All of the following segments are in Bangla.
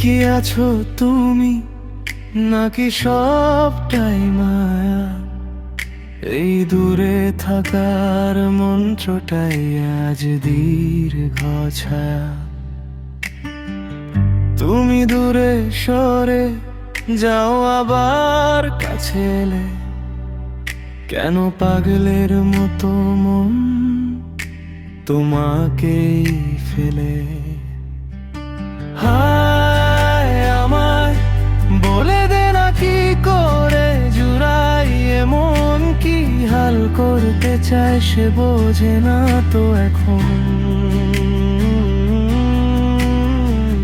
কি আছো তুমি নাকি সবটাই মায়া? এই দূরে থাকার মন্ত্রটাই আজ দীর্ঘ ছায়া। তুমি দূরে সরে যাও আবার কাছে এলে, কেন পাগলের মতো মন তোমাকেই ফেলে? হায় আমায় বলে দে না কি করে জুড়াই এমন কি হাল করতে চায় সে বোঝে না তো এখন।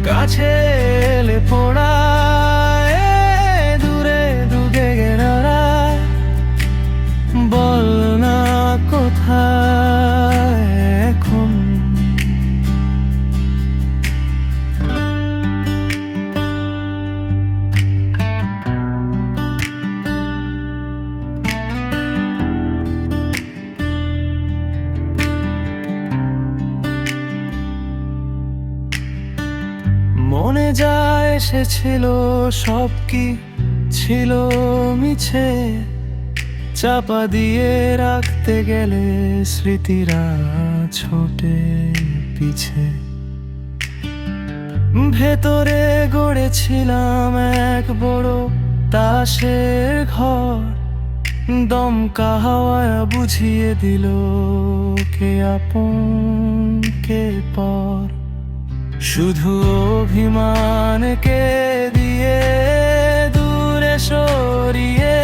কাছে এলে পড়ায় দূরে ডুবে গেলারা, বল না কোথায় এখন। মনে যা এসেছিল সব কি ছিল মিছে, চাপা দিয়ে রাখতে গেলে স্মৃতিরা ছোটে পিছে। ভেতরে গড়েছিলাম এক বড় তাসের ঘর, দমকা হাওয়া বুঝিয়ে দিল কে আপন কে পর। শুধু অভিমানকে দিয়ে দূরে সরিয়ে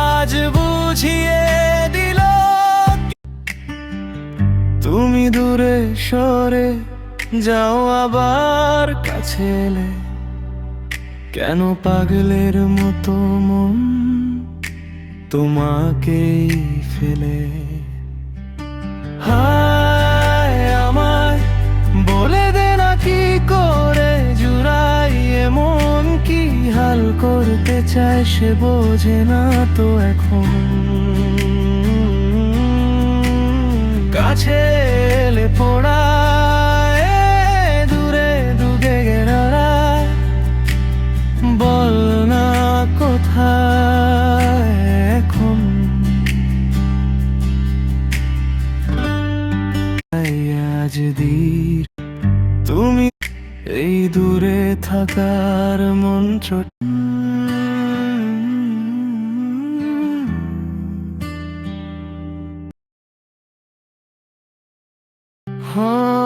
আজ বুঝিয়ে দিল। তুমি দূরে সরে যাও আবার কাছে এলে, কেন পাগলের মতো মন তোমাকেই ফেলে? হায় আমায় বলে দে না কি করে জুড়াই এমন কি হাল করতে চায় সে বোঝে না তো এখন। কাছে এলে পড়ায় দূরে ডুবে গেলারা, বল না কোথায় এখন। আজ দীর তুমি এই দূরে থাকার মন্ত্র। হ্যাঁ